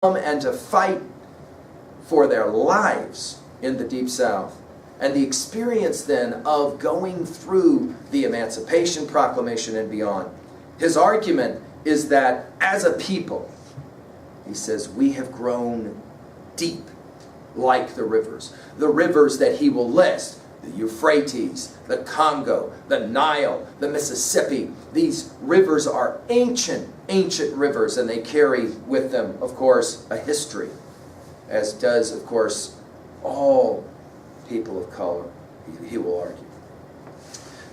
and to fight for their lives in the Deep South. And the experience then of going through the Emancipation Proclamation and beyond. His argument is that as a people, he says, we have grown deep like the rivers. The rivers that he will list, the Euphrates, the Congo, the Nile, the Mississippi. These rivers are ancient, ancient rivers, and they carry with them, of course, a history, as does, of course, all people of color, he will argue.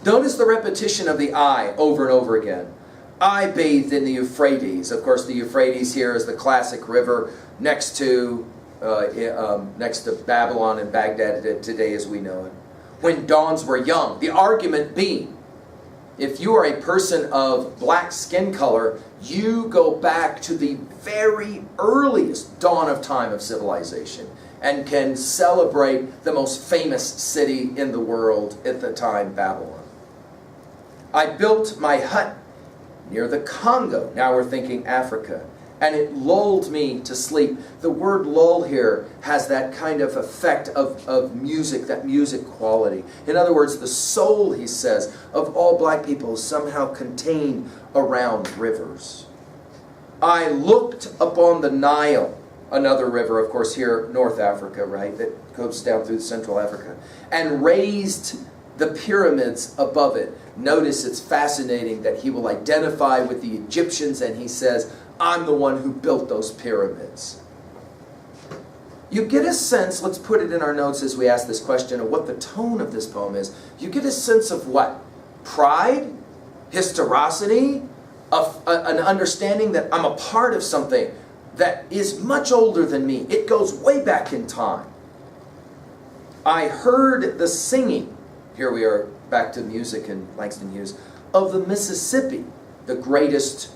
Notice the repetition of the I over and over again. I bathed in the Euphrates. Of course, the Euphrates here is the classic river next to Babylon and Baghdad today as we know it. When dawns were young. The argument being, if you are a person of black skin color, you go back to the very earliest dawn of time of civilization and can celebrate the most famous city in the world at the time, Babylon. I built my hut near the Congo. Now we're thinking Africa. And it lulled me to sleep. The word lull here has that kind of effect of music, that music quality. In other words, the soul, he says, of all black people is somehow contained around rivers. I looked upon the Nile, another river, of course, here, North Africa, right, that goes down through Central Africa, and raised the pyramids above it. Notice it's fascinating that he will identify with the Egyptians, and he says, I'm the one who built those pyramids. You get a sense, let's put it in our notes as we ask this question, of what the tone of this poem is. You get a sense of what? Pride? Historicity? An understanding that I'm a part of something that is much older than me. It goes way back in time. I heard the singing, here we are back to music and Langston Hughes, of the Mississippi, the greatest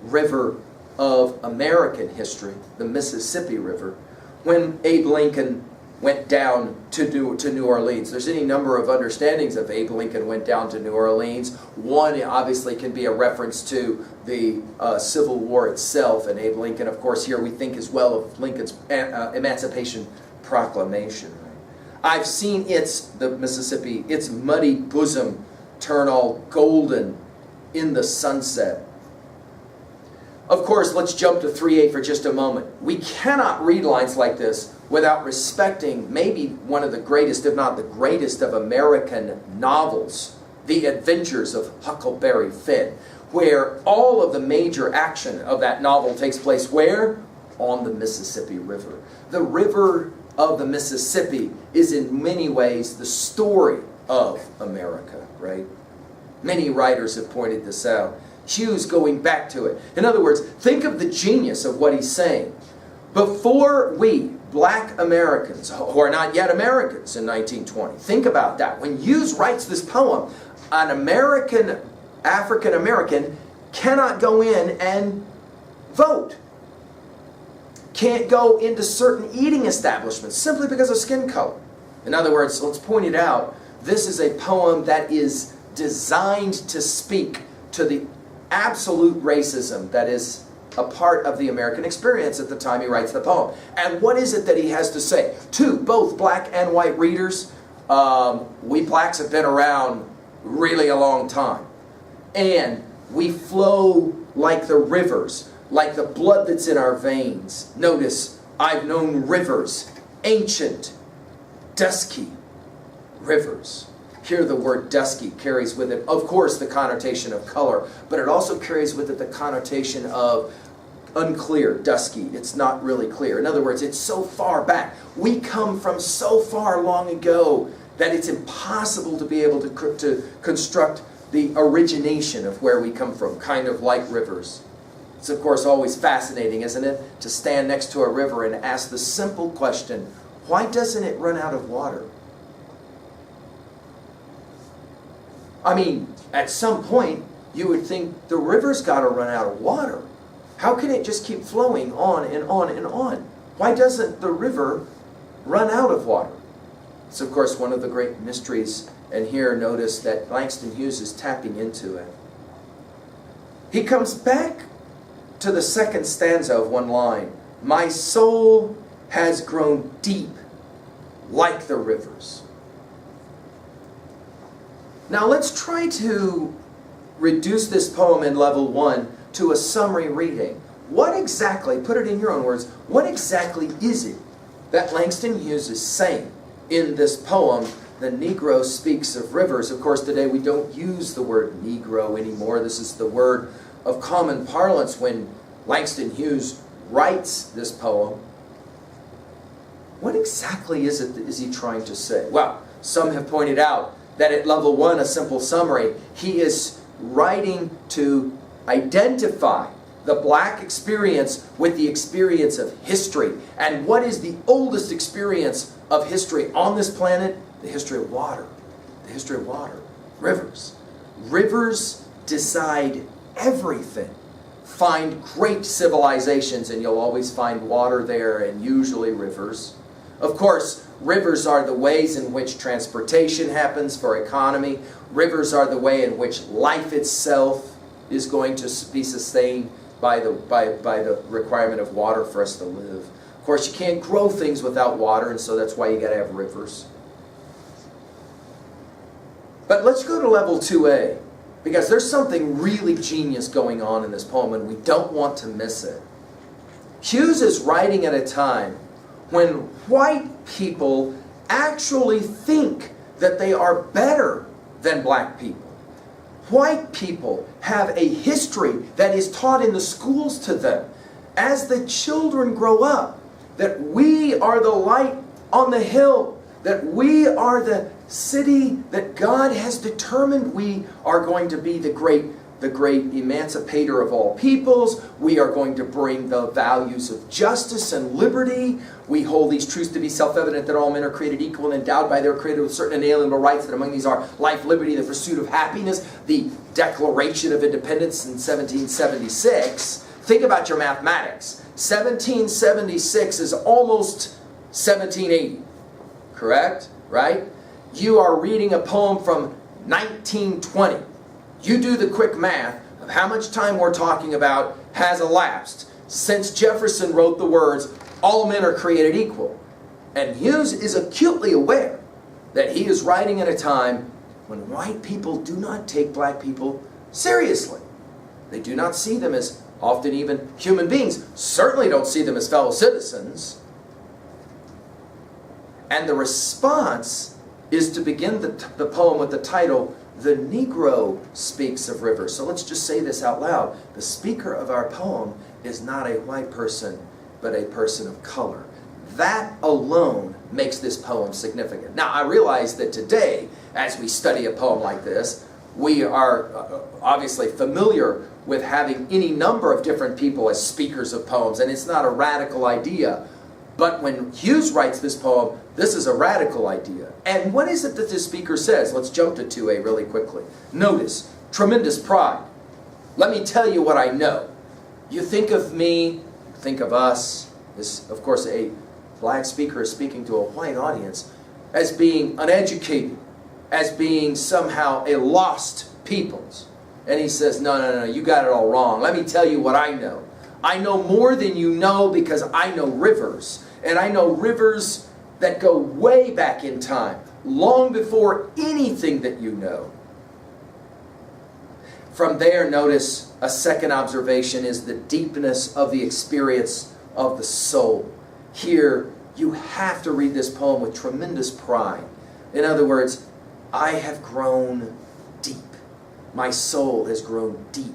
river of American history, the Mississippi River, when Abe Lincoln went down to New Orleans. There's any number of understandings of Abe Lincoln went down to New Orleans. One obviously can be a reference to the Civil War itself, and Abe Lincoln, of course, here we think as well of Lincoln's Emancipation Proclamation. I've seen the Mississippi, its muddy bosom turn all golden in the sunset. Of course, let's jump to 3:8 for just a moment. We cannot read lines like this without respecting maybe one of the greatest, if not the greatest, of American novels, The Adventures of Huckleberry Finn, where all of the major action of that novel takes place where? On the Mississippi River. The river of the Mississippi is in many ways the story of America, right? Many writers have pointed this out. Hughes going back to it. In other words, think of the genius of what he's saying. Before we, black Americans, who are not yet Americans in 1920, think about that. When Hughes writes this poem, an African American cannot go in and vote. Can't go into certain eating establishments simply because of skin color. In other words, let's point it out, this is a poem that is designed to speak to the absolute racism that is a part of the American experience at the time he writes the poem. And what is it that he has to say to both black and white readers? We blacks have been around really a long time. And we flow like the rivers, like the blood that's in our veins. Notice, I've known rivers, ancient, dusky rivers. Here the word dusky carries with it, of course, the connotation of color, but it also carries with it the connotation of unclear, dusky. It's not really clear. In other words, it's so far back. We come from so far long ago that it's impossible to be able to construct the origination of where we come from, kind of like rivers. It's, of course, always fascinating, isn't it, to stand next to a river and ask the simple question, why doesn't it run out of water? I mean, at some point, you would think the river's got to run out of water. How can it just keep flowing on and on and on? Why doesn't the river run out of water? It's, of course, one of the great mysteries, and here notice that Langston Hughes is tapping into it. He comes back to the second stanza of one line, My soul has grown deep like the rivers. Now let's try to reduce this poem in level 1 to a summary reading. What exactly, put it in your own words, what exactly is it that Langston Hughes is saying in this poem, The Negro Speaks of Rivers? Of course, today we don't use the word Negro anymore. This is the word of common parlance when Langston Hughes writes this poem. What exactly is it that is he trying to say? Well, some have pointed out that at level 1, a simple summary, he is writing to identify the black experience with the experience of history. And what is the oldest experience of history on this planet? The history of water. The history of water. Rivers. Rivers decide everything. Find great civilizations and you'll always find water there, and usually rivers. Of course, rivers are the ways in which transportation happens for economy. Rivers are the way in which life itself is going to be sustained by the requirement of water for us to live. Of course, you can't grow things without water, and so that's why you got to have rivers. But let's go to level 2A, because there's something really genius going on in this poem, and we don't want to miss it. Hughes is writing at a time when white people actually think that they are better than black people. White people have a history that is taught in the schools to them as the children grow up, that we are the light on the hill, that we are the city that God has determined we are going to be the great emancipator of all peoples. We are going to bring the values of justice and liberty. We hold these truths to be self-evident, that all men are created equal and endowed by their Creator with certain inalienable rights, that among these are life, liberty, the pursuit of happiness, the Declaration of Independence in 1776. Think about your mathematics. 1776 is almost 1780. Correct? Right? You are reading a poem from 1920. You do the quick math of how much time we're talking about has elapsed since Jefferson wrote the words, all men are created equal. And Hughes is acutely aware that he is writing at a time when white people do not take black people seriously. They do not see them as often even human beings. Certainly don't see them as fellow citizens. And the response is to begin the poem with the title, The Negro Speaks of Rivers. So let's just say this out loud. The speaker of our poem is not a white person, but a person of color. That alone makes this poem significant. Now, I realize that today, as we study a poem like this, we are obviously familiar with having any number of different people as speakers of poems, and it's not a radical idea. But when Hughes writes this poem, this is a radical idea. And what is it that this speaker says? Let's jump to 2A really quickly. Notice, tremendous pride. Let me tell you what I know. You think of me, think of us. This, of course, a black speaker is speaking to a white audience as being uneducated, as being somehow a lost peoples. And he says, no, you got it all wrong. Let me tell you what I know. I know more than you know because I know rivers. And I know rivers that go way back in time, long before anything that you know. From there, notice a second observation is the deepness of the experience of the soul. Here, you have to read this poem with tremendous pride. In other words, I have grown deep. My soul has grown deep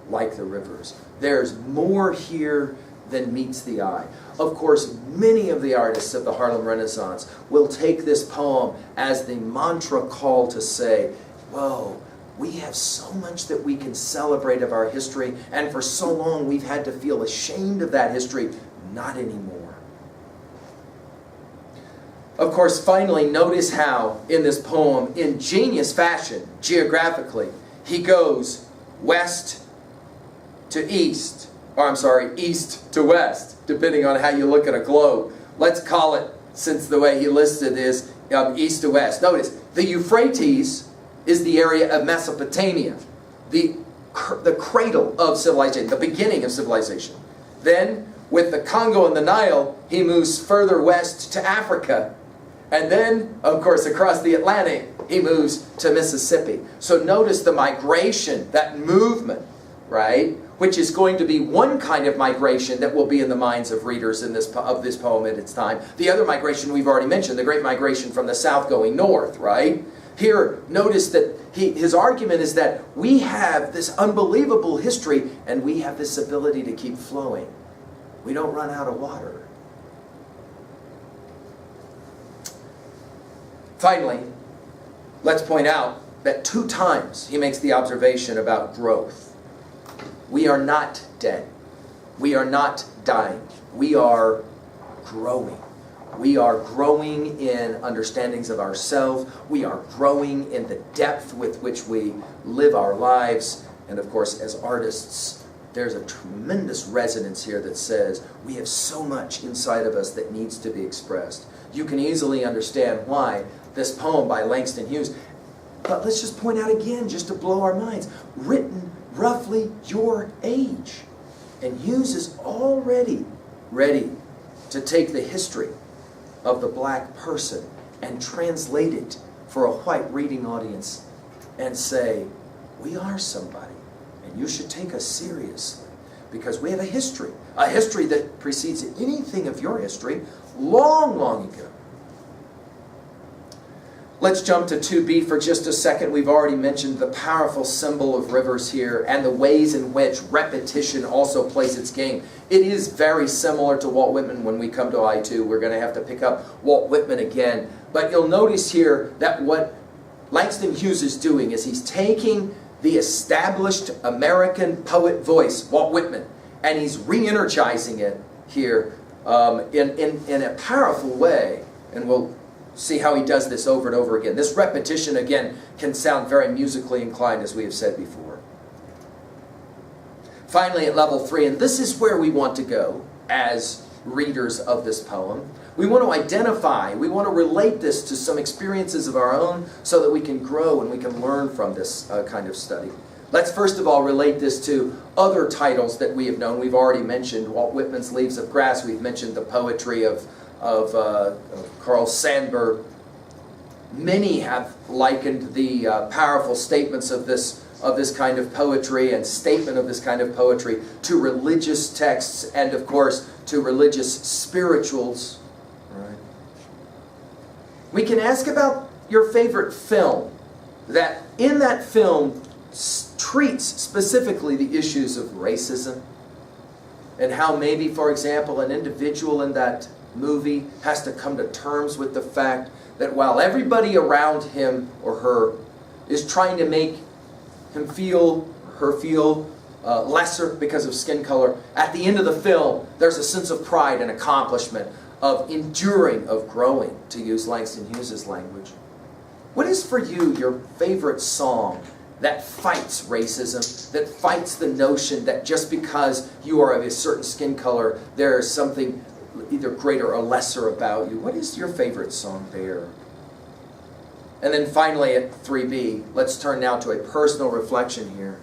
like the rivers. There's more here than meets the eye. Of course, many of the artists of the Harlem Renaissance will take this poem as the mantra call to say, whoa, we have so much that we can celebrate of our history, and for so long we've had to feel ashamed of that history. Not anymore. Of course, finally, notice how in this poem, in genius fashion, geographically, he goes west to east, or I'm sorry, east to west, depending on how you look at a globe. Let's call it, since the way he listed is east to west. Notice, the Euphrates is the area of Mesopotamia, the cradle of civilization, the beginning of civilization. Then with the Congo and the Nile, he moves further west to Africa. And then, of course, across the Atlantic, he moves to Mississippi. So notice the migration, that movement, right? Which is going to be one kind of migration that will be in the minds of readers of this poem at its time. The other migration we've already mentioned, the great migration from the south going north, right? Here, notice that his argument is that we have this unbelievable history and we have this ability to keep flowing. We don't run out of water. Finally, let's point out that 2 times he makes the observation about growth. We are not dead. We are not dying. We are growing. We are growing in understandings of ourselves. We are growing in the depth with which we live our lives. And of course, as artists, there's a tremendous resonance here that says we have so much inside of us that needs to be expressed. You can easily understand why this poem by Langston Hughes, but let's just point out again, just to blow our minds, written roughly your age. And Hughes is already ready to take the history of the black person and translate it for a white reading audience and say, we are somebody, and you should take us seriously because we have a history that precedes anything of your history long, long ago. Let's jump to 2b for just a second. We've already mentioned the powerful symbol of rivers here and the ways in which repetition also plays its game. It is very similar to Walt Whitman. When we come to I2, we're going to have to pick up Walt Whitman again. But you'll notice here that what Langston Hughes is doing is he's taking the established American poet voice, Walt Whitman, and he's re-energizing it here in a powerful way. And we'll see how he does this over and over again. This repetition, again, can sound very musically inclined, as we have said before. Finally, at level 3, and this is where we want to go as readers of this poem, we want to identify, we want to relate this to some experiences of our own so that we can grow and we can learn from this kind of study. Let's first of all relate this to other titles that we have known. We've already mentioned Walt Whitman's Leaves of Grass. We've mentioned the poetry of Carl Sandburg. Many have likened the powerful statements of this kind of poetry and statement of this kind of poetry to religious texts and, of course, to religious spirituals. Right. We can ask about your favorite film that in that film treats specifically the issues of racism and how maybe, for example, an individual in that movie has to come to terms with the fact that while everybody around him or her is trying to make him feel, her feel lesser because of skin color, at the end of the film there's a sense of pride and accomplishment, of enduring, of growing, to use Langston Hughes' language. What is for you your favorite song that fights racism, that fights the notion that just because you are of a certain skin color there is something either greater or lesser about you? What is your favorite song there? And then finally at 3b, let's turn now to a personal reflection here.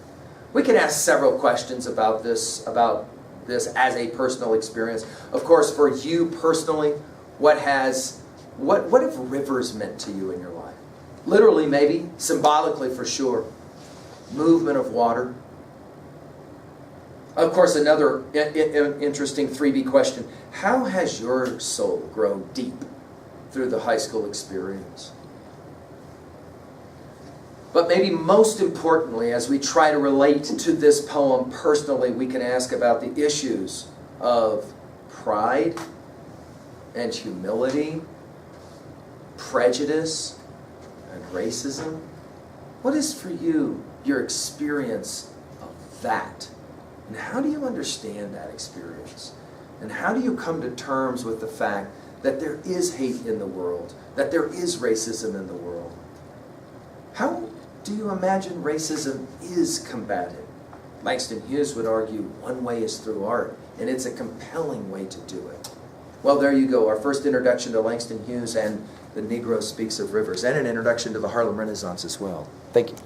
We can ask several questions about this as a personal experience. Of course, for you personally, what have rivers meant to you in your life? Literally, maybe, symbolically for sure. Movement of water. Of course, another interesting 3b question. How has your soul grown deep through the high school experience? But maybe most importantly, as we try to relate to this poem personally, we can ask about the issues of pride and humility, prejudice and racism. What is for you your experience of that? And how do you understand that experience? And how do you come to terms with the fact that there is hate in the world, that there is racism in the world? How do you imagine racism is combated? Langston Hughes would argue one way is through art, and it's a compelling way to do it. Well, there you go, our first introduction to Langston Hughes and The Negro Speaks of Rivers, and an introduction to the Harlem Renaissance as well. Thank you.